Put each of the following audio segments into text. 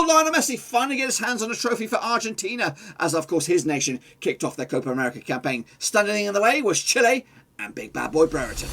Will Lionel Messi finally get his hands on a trophy for Argentina, as of course his nation kicked off their Copa America campaign? Standing in the way was Chile and big bad boy Brereton.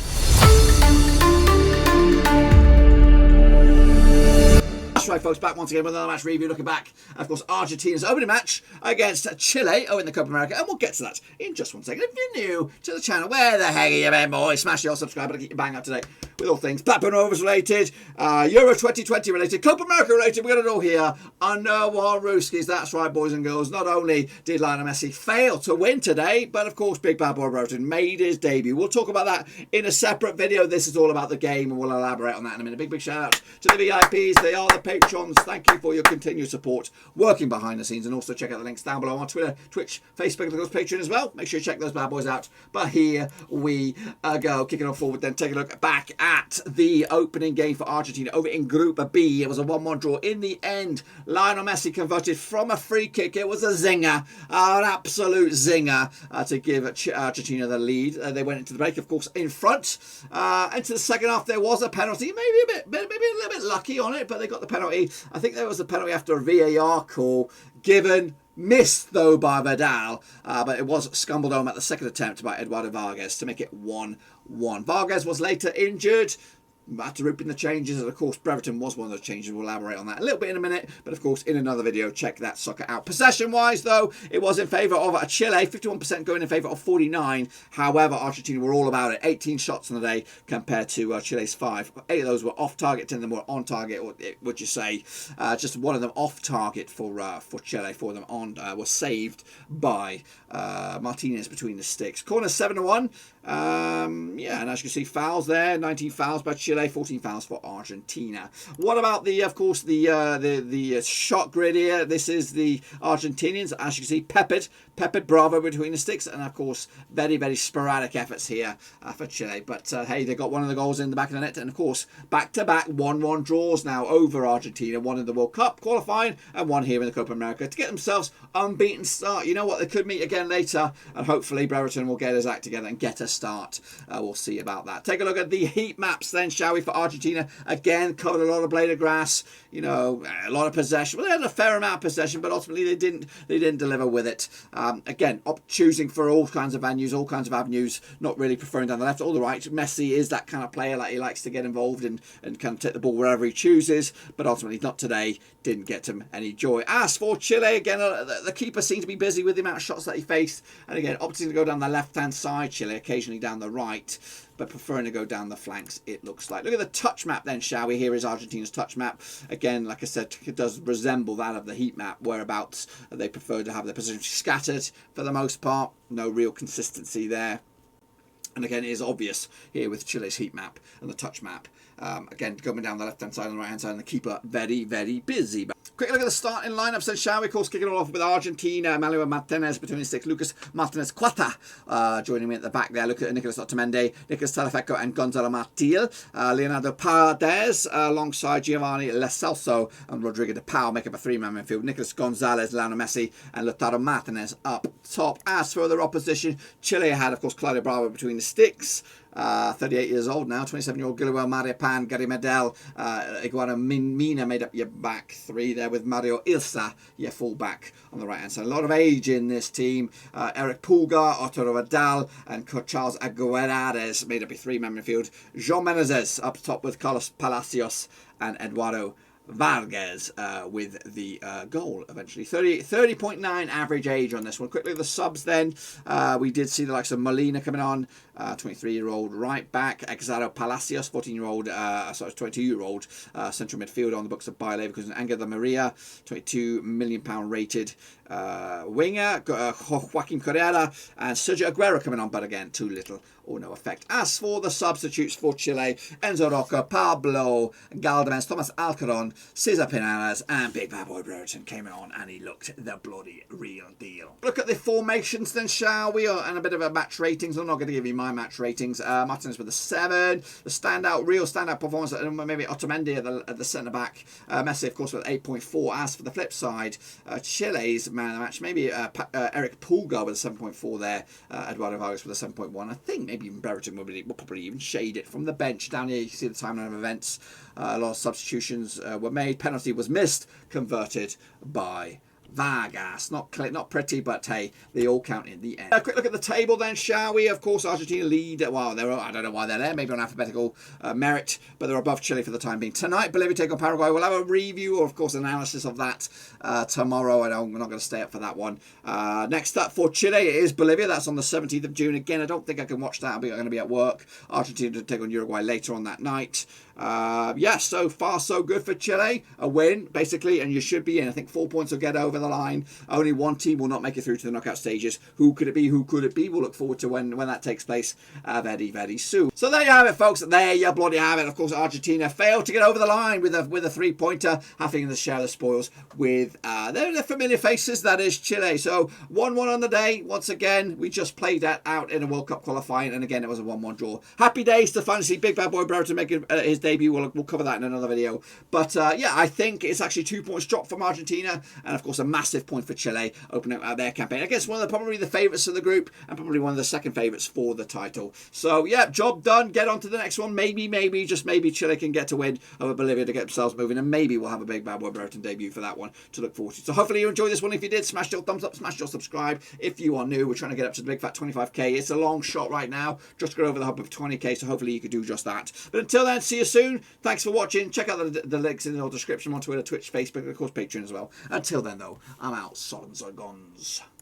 That's right, folks, back once again with another match review, looking back, of course, Argentina's opening match against Chile in the Copa America, and we'll get to that in just one second. If you're new to the channel, where the heck are you been, boys? Smash your subscribe button to keep you bang up to date with all things Blackburn Rovers related, Euro 2020 related, Copa America related. We've got it all here under one Rooskies. That's right, boys and girls. Not only did Lionel Messi fail to win today, but of course, big bad boy Brereton made his debut. We'll talk about that in a separate video. This is all about the game, and we'll elaborate on that in a minute. Big shout out to the VIPs. They are the patrons. Thank you for your continued support working behind the scenes, and also check out the links down below on Twitter, Twitch, Facebook, and of course Patreon as well. Make sure you check those bad boys out. But here we go, kicking on forward then. Take a look back at the opening game for Argentina over in Group B. It was a 1-1 draw. In the end, Lionel Messi converted from a free kick. It was a zinger, an absolute zinger to give Argentina the lead. They went into the break, of course, in front. Into the second half, there was a penalty, maybe a little bit lucky on it, but they got the penalty. I think there was a penalty after a VAR call given. Missed, though, by Vidal, but it was scumbled home at the second attempt by Eduardo Vargas to make it 1-1. Vargas was later injured. Had to rope in the changes, and of course Brereton was one of those changes. We'll elaborate on that a little bit in a minute, but of course in another video, check that sucker out. Possession wise though, it was in favour of Chile, 51% going in favour of 49. However, Argentina were all about it. 18 shots on the day compared to Chile's 5. 8 of those were off target, 10 of them were on target, or would you say just one of them off target for Chile. 4 of them on were saved by Martinez between the sticks. Corner 7-1. Yeah, and as you can see, fouls there. 19 fouls by Chile, 14 fouls for Argentina. What about of course the shot grid here? This is the Argentinians. As you can see, peppered Bravo between the sticks, and of course very sporadic efforts here for Chile. But hey, they got one of the goals in the back of the net, and of course back-to-back 1-1 draws now over Argentina. One in the World Cup qualifying and one here in the Copa America to get themselves unbeaten start. You know what? They could meet again later, and hopefully Brereton will get his act together and get a start. We'll see about that. Take a look at the heat maps then, shall we, for Argentina. Again, covered a lot of blade of grass, you know, a lot of possession. Well, they had a fair amount of possession, but ultimately they didn't deliver with it. Again, choosing for all kinds of venues, all kinds of avenues, not really preferring down the left or the right. Messi is that kind of player, like he likes to get involved and kind of take the ball wherever he chooses, but ultimately not today. Didn't get him any joy. As for Chile, again, the keeper seemed to be busy with the amount of shots that he faced, and again, opting to go down the left-hand side, Chile, occasionally down the right, but preferring to go down the flanks, it looks like. Look at the touch map then, shall we? Here is Argentina's touch map. Again, like I said, it does resemble that of the heat map, whereabouts they prefer to have their position scattered for the most part. No real consistency there. And again, it is obvious here with Chile's heat map and the touch map. Again, going down the left-hand side and the right-hand side, and the keeper very busy. Quick look at the starting lineups then, shall we? Of course, kicking it off with Argentina. Manuel Martinez between the sticks. Lucas Martinez Cuata joining me at the back there. Look at Nicolas Otamendi, Nicolas Talafecco, and Gonzalo Martil. Leonardo Paredes alongside Giovanni Lo Celso and Rodrigo de Pau make up a 3-man midfield. Nicolas Gonzalez, Lionel Messi, and Lautaro Martinez up top. As for their opposition, Chile had, of course, Claudio Bravo between the sticks. 38 years old now, 27-year-old Guillermo Mariapán, Gary Medel, Iguana Mina made up your back 3 there with Mario Ilsa, your full-back on the right-hand side. A lot of age in this team. Eric Pulgar, Arturo Vidal, and Charles Aguerares made up your 3-man midfield. João Menezes up top with Carlos Palacios and Eduardo Vargas with the goal eventually. 30.9 average age on this one. Quickly the subs then. We did see the likes of Molina coming on, 23-year-old right back. Exaro Palacios, 14-year-old, 22-year-old central midfielder on the books of Bayer Leverkusen. Angel Di Maria, £22 million rated winger. Joaquin Correa and Sergio Aguero coming on, but again, too little or no effect. As for the substitutes for Chile, Enzo Roca, Pablo Galdames, Thomas Alcaron, Cesar Pinares, and big bad boy Brereton came on, and he looked the bloody real deal. Look at the formations then, shall we? And a bit of a match ratings. I'm not going to give you my match ratings. Martinez with a 7. The real standout performance, maybe Otamendi at the centre back. Messi, of course, with 8.4. As for the flip side, Chile's man of the match, maybe Eric Pulgar with a 7.4 there. Eduardo Vargas with a 7.1. I think maybe even Brereton will probably even shade it from the bench. Down here you can see the timeline of events. A lot of substitutions were made. Penalty was missed, converted by Vargas. Not pretty, but hey, they all count in the end. A quick look at the table then, shall we? Of course, Argentina lead. Well, I don't know why they're there. Maybe on alphabetical merit, but they're above Chile for the time being. Tonight, Bolivia take on Paraguay. We'll have a review or, of course, analysis of that tomorrow. And I'm not going to stay up for that one. Next up for Chile, it is Bolivia. That's on the 17th of June. Again, I don't think I can watch that. I'm going to be at work. Argentina to take on Uruguay later on that night. Yeah, so far so good for Chile. A win, basically, and you should be in. I think 4 points will get over the line. Only one team will not make it through to the knockout stages. Who could it be? Who could it be? We'll look forward to when that takes place very soon. So there you have it, folks. There you bloody have it. Of course, Argentina failed to get over the line with a three-pointer, having to share the spoils with their familiar faces, that is Chile. So 1-1 on the day. Once again, we just played that out in a World Cup qualifying, and again, it was a 1-1 draw. Happy days to finally see Big Bad Boy Brereton make his debut. We'll cover that in another video. But yeah, I think it's actually 2 points dropped from Argentina, and of course a massive point for Chile opening up their campaign against one of probably the favourites of the group, and probably one of the second favourites for the title. So yeah, job done. Get on to the next one. Maybe just maybe Chile can get to win over Bolivia to get themselves moving, and maybe we'll have a Big Bad Boy Brereton debut for that one to look forward to. So hopefully you enjoyed this one. If you did, smash your thumbs up, smash your subscribe. If you are new, we're trying to get up to the big fat 25k. It's a long shot right now, just to go over the hump of 20k, so hopefully you could do just that. But until then, see you soon. Thanks for watching. Check out the links in the description on Twitter, Twitch, Facebook, and of course Patreon as well. Until then, though, I'm out. Solons are gone.